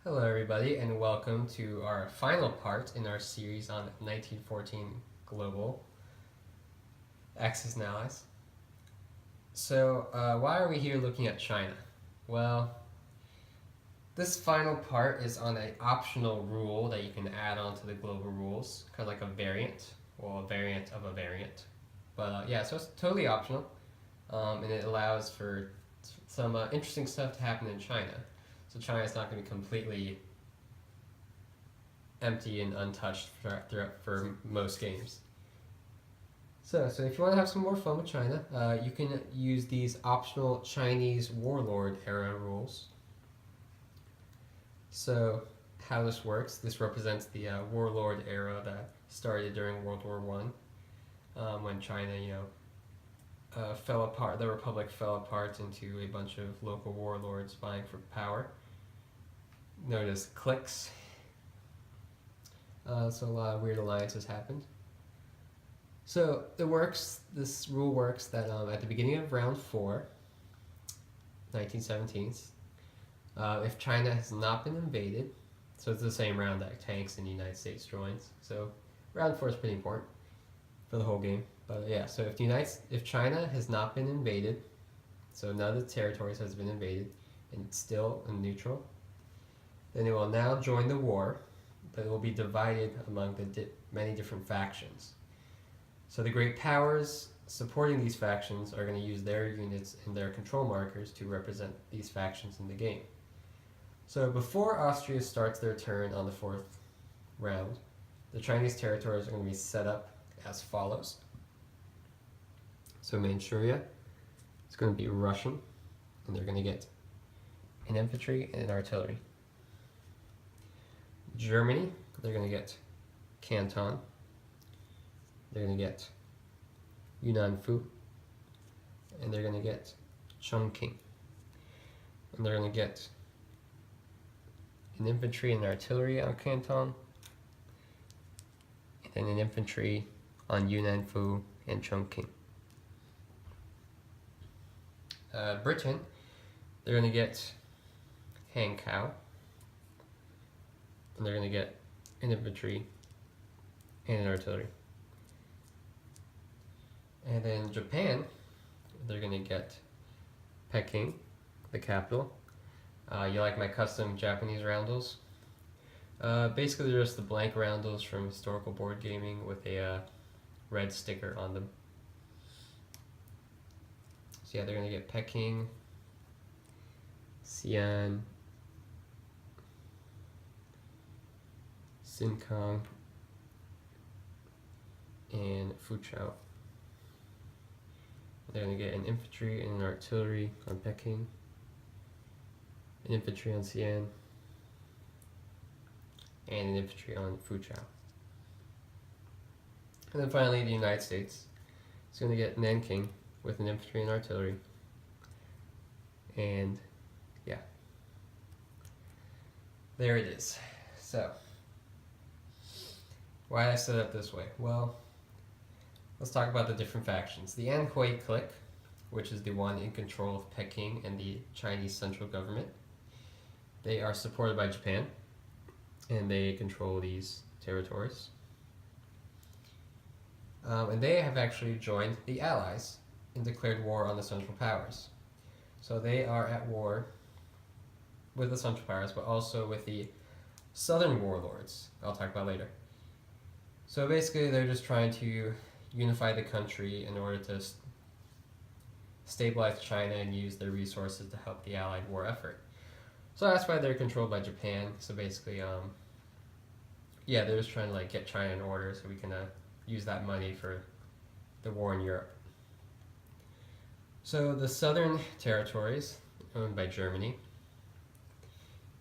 Hello, everybody, and welcome to our final part in our series on 1914 global Axis and Allies. So, why are we here looking at China? Well, this final part is on an optional rule that you can add on to the global rules, kind of like a variant, well, a variant of a variant. But yeah, so it's totally optional, and it allows for some interesting stuff to happen in China. So China is not going to be completely empty and untouched for most games. So if you want to have some more fun with China, you can use these optional Chinese Warlord era rules. So how this works, this represents the Warlord era that started during World War I, when China, fell apart. The Republic fell apart into a bunch of local warlords vying for power, known as cliques. So a lot of weird alliances happened. So this rule works that at the beginning of round 4, 1917, if China has not been invaded, so it's the same round that tanks in the United States joins. So round 4 is pretty important for the whole game. But yeah, so if China has not been invaded, so none of the territories has been invaded, and it's still neutral, then it will now join the war, but it will be divided among the many different factions. So the great powers supporting these factions are going to use their units and their control markers to represent these factions in the game. So before Austria starts their turn on the 4th round, the Chinese territories are going to be set up as follows. So Manchuria is going to be Russian, and they're going to get an infantry and an artillery. Germany, they're going to get Canton, they're going to get Yunnan-Fu, and they're going to get Chongqing. And they're going to get an infantry and artillery on Canton, and then an infantry on Yunnan-Fu and Chongqing. Britain, they're going to get Hankow, and they're going to get an infantry and an artillery. And then Japan, they're going to get Peking, the capital. You like my custom Japanese roundels? Basically, they're just the blank roundels from historical board gaming with a red sticker on them. So yeah, they're going to get Peking, Xi'an, Xinjiang, and Fuzhou. They're going to get an infantry and an artillery on Peking, an infantry on Xi'an, and an infantry on Fuzhou. And then finally, the United States is going to get Nanking with an infantry and artillery. And yeah, there it is. So, why did I set it up this way? Well, let's talk about the different factions. The Anhui clique, which is the one in control of Peking and the Chinese central government, they are supported by Japan, and they control these territories. And they have actually joined the Allies and declared war on the Central Powers. So they are at war with the Central Powers, but also with the Southern Warlords, I'll talk about later. So basically, they're just trying to unify the country in order to stabilize China and use their resources to help the Allied war effort. So that's why they're controlled by Japan. So basically, yeah, they're just trying to get China in order so we can use that money for the war in Europe. So the southern territories, owned by Germany,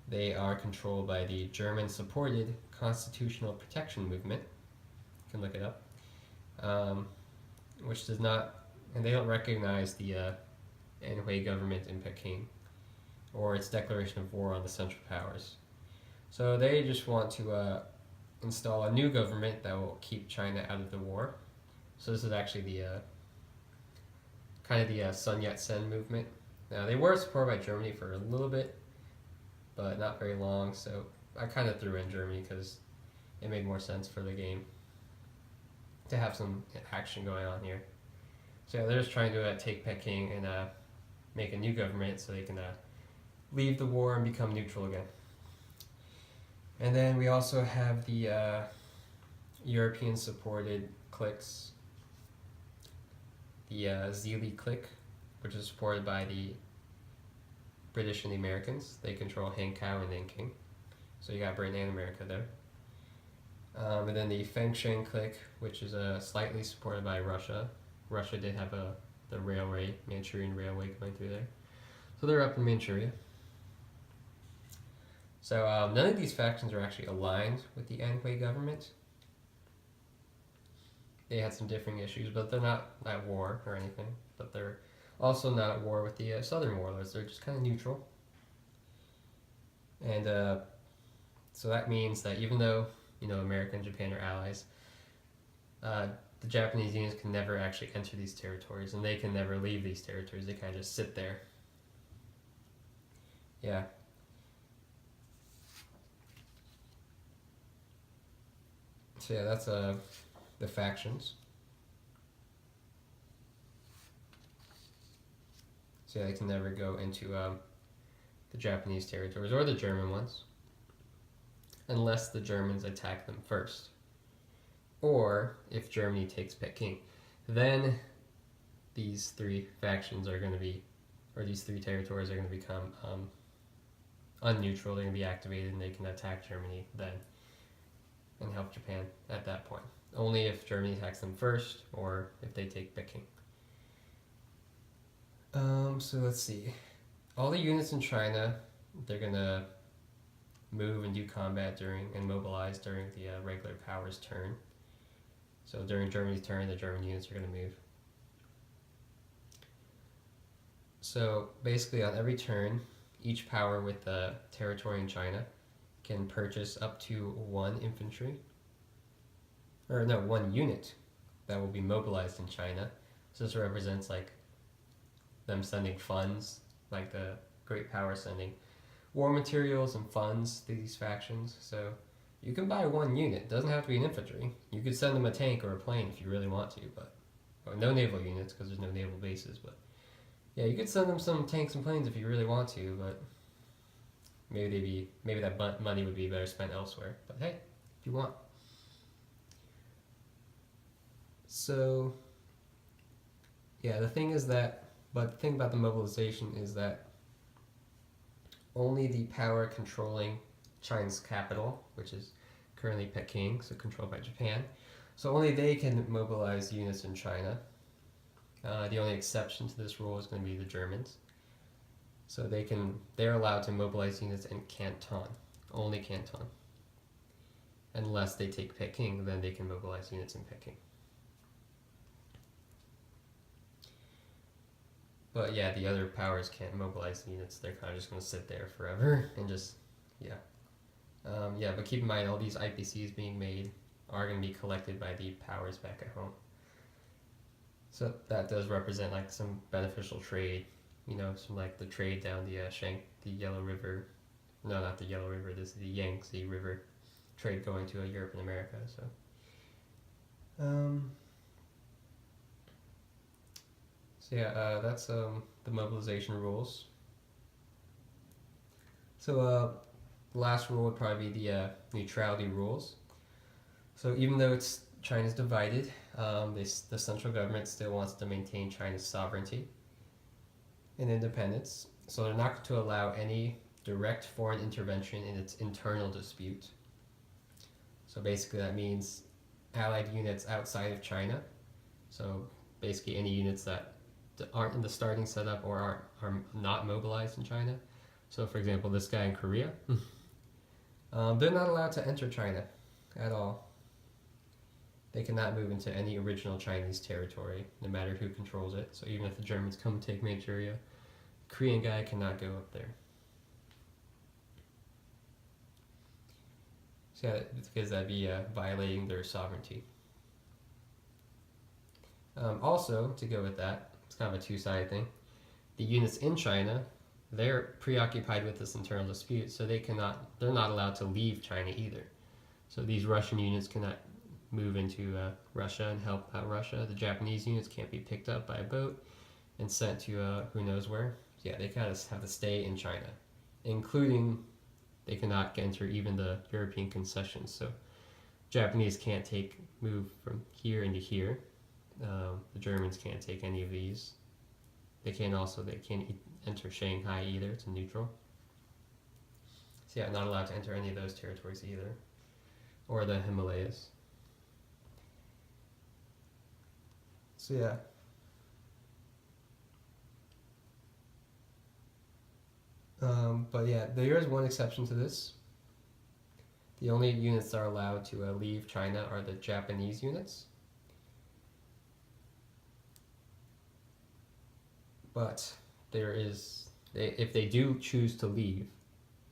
they are controlled by the German-supported Constitutional Protection Movement. You can look it up. Which does not, and they don't recognize the Anhui government in Peking or its declaration of war on the Central Powers. So they just want to install a new government that will keep China out of the war. So this is actually the kind of the Sun Yat-sen movement. Now they were supported by Germany for a little bit, but not very long. So I kind of threw in Germany because it made more sense for the game to have some action going on here. So yeah, they're just trying to take Peking and make a new government so they can leave the war and become neutral again. And then we also have the European supported cliques, the Zili clique, which is supported by the British and the Americans. They control Hankow and Nanking. So you got Britain and America there. And then the Fengshan clique, which is slightly supported by Russia. Russia did have the railway, Manchurian railway going through there. So they're up in Manchuria. So none of these factions are actually aligned with the Anhui government. They had some differing issues, but they're not at war or anything. But they're also not at war with the Southern Warlords. They're just kind of neutral. And so that means that even though America and Japan are allies, the Japanese units can never actually enter these territories, and they can never leave these territories. They kind of just sit there. Yeah. So yeah, that's the factions. So yeah, they can never go into the Japanese territories or the German ones unless the Germans attack them first. Or if Germany takes Peking, then these three factions are going to be, or these three territories are going to become unneutral. They're going to be activated and they can attack Germany then and help Japan at that point. Only if Germany attacks them first or if they take Peking. So let's see. All the units in China, they're going to move and do combat and mobilize during the regular powers turn. So during Germany's turn, the German units are going to move. So basically on every turn, each power with the territory in China can purchase up to one unit that will be mobilized in China. So this represents like them sending funds, like the great power sending war materials and funds to these factions. So you can buy one unit. It doesn't have to be an infantry. You could send them a tank or a plane if you really want to, but no naval units because there's no naval bases. But yeah, you could send them some tanks and planes if you really want to, but maybe that money would be better spent elsewhere. But hey, if you want. So yeah, the thing about the mobilization is that only the power controlling China's capital, which is currently Peking, so controlled by Japan. So only they can mobilize units in China. The only exception to this rule is going to be the Germans. So they're allowed to mobilize units in Canton, only Canton. Unless they take Peking, then they can mobilize units in Peking. But yeah, the other powers can't mobilize units. They're kind of just going to sit there forever and just, yeah. But keep in mind, all these IPCs being made are going to be collected by the powers back at home. So that does represent like some beneficial trade, some like the trade down the Yellow River. No, not the Yellow River. This is the Yangtze River trade going to Europe and America. So that's the mobilization rules. So the last rule would probably be the neutrality rules. So even though China's divided, the central government still wants to maintain China's sovereignty and independence. So they're not going to allow any direct foreign intervention in its internal dispute. So basically that means allied units outside of China. So basically any units that aren't in the starting setup or are not mobilized in China. So for example, this guy in Korea, they're not allowed to enter China at all. They cannot move into any original Chinese territory, no matter who controls it. So even if the Germans come and take Manchuria, the Korean guy cannot go up there. So yeah, because that'd be violating their sovereignty. Also, to go with that, it's kind of a two-sided thing. The units in China, they're preoccupied with this internal dispute, so they're not allowed to leave China either. So these Russian units cannot move into Russia and help out Russia. The Japanese units can't be picked up by a boat and sent to who knows where. So yeah, they kind of have to stay in China, including they cannot enter even the European concessions. So Japanese can't move from here into here. The Germans can't take any of these. They can't enter Shanghai either. It's a neutral. So yeah, not allowed to enter any of those territories either, or the Himalayas. So yeah. But yeah, there is one exception to this. The only units that are allowed to leave China are the Japanese units. But if they do choose to leave,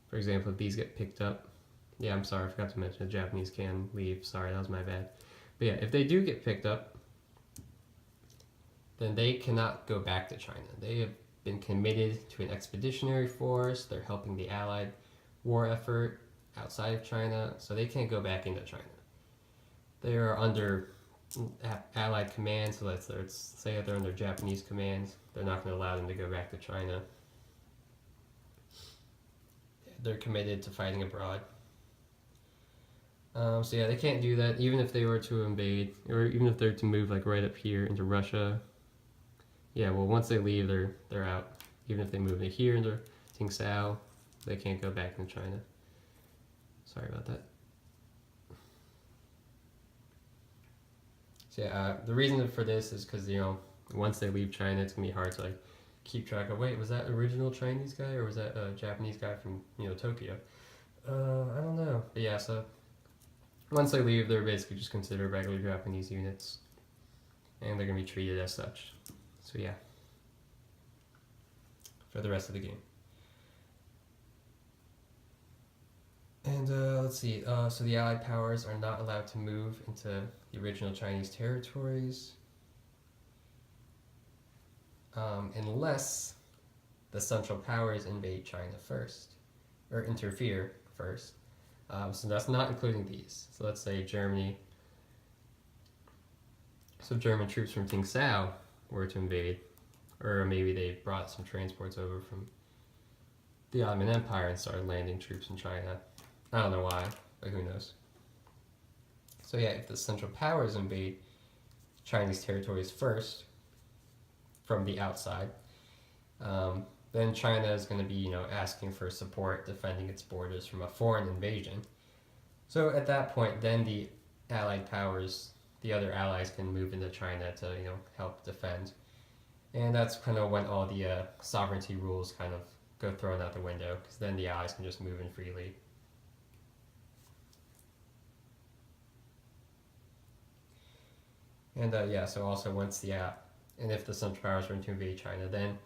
for example, if these get picked up, yeah, I'm sorry, I forgot to mention the Japanese can leave. Sorry, that was my bad. But yeah, if they do get picked up, then they cannot go back to China. They have been committed to an expeditionary force. They're helping the Allied war effort outside of China, so they can't go back into China. They are under Allied command, so let's say that they're under Japanese command. They're not going to allow them to go back to China. They're committed to fighting abroad. So yeah, they can't do that, even if they were to invade, or even if they're to move like right up here into Russia. Yeah, well, once they leave, they're out. Even if they move into here into Tingsao, they can't go back into China. Sorry about that. So yeah, the reason for this is because once they leave China, it's gonna be hard to like keep track of. Wait, was that original Chinese guy or was that a Japanese guy from Tokyo? I don't know. But yeah, so once they leave, they're basically just considered regular Japanese units, and they're gonna be treated as such. So yeah, for the rest of the game. And let's see. So the Allied powers are not allowed to move into the original Chinese territories unless the Central Powers invade China first, or interfere first. So that's not including these. So let's say Germany. So German troops from Tingsao were to invade, or maybe they brought some transports over from the Ottoman Empire and started landing troops in China. I don't know why, but who knows. So yeah, if the Central Powers invade Chinese territories first from the outside, then China is going to be, asking for support defending its borders from a foreign invasion. So at that point, then the Allied powers, the other allies, can move into China to, help defend. And that's kind of when all the sovereignty rules kind of go thrown out the window, because then the allies can just move in freely. And yeah, so also and if the Central Powers were to invade China, then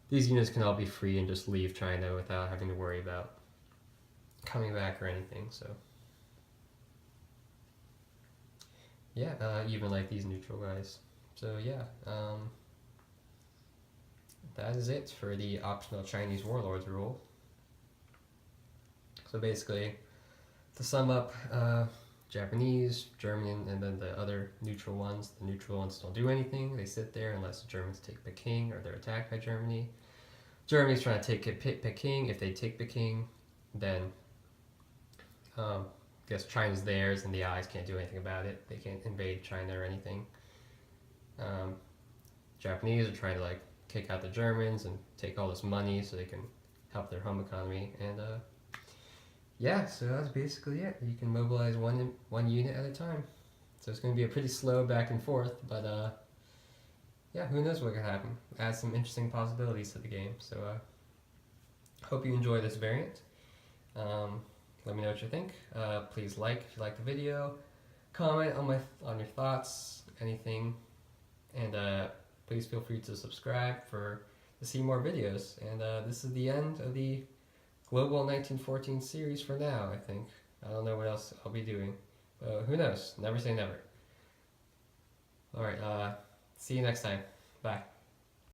these units can all be free and just leave China without having to worry about coming back or anything. So yeah, even like these neutral guys. So yeah, that is it for the optional Chinese Warlords rule. So basically, to sum up, Japanese, German, and then the other neutral ones. The neutral ones don't do anything. They sit there unless the Germans take Peking or they're attacked by Germany. Germany's trying to take Peking. If they take Peking, then I guess China's theirs and the Allies can't do anything about it. They can't invade China or anything. Japanese are trying to kick out the Germans and take all this money so they can help their home economy. And yeah, so that's basically it. You can mobilize one unit at a time. So it's going to be a pretty slow back and forth, but yeah, who knows what could happen. Adds some interesting possibilities to the game. So hope you enjoy this variant. Let me know what you think. Please like if you like the video. Comment on your thoughts, anything, and please feel free to subscribe to see more videos. And this is the end of the Global 1914 series for now, I think. I don't know what else I'll be doing. Who knows? Never say never. Alright, see you next time. Bye.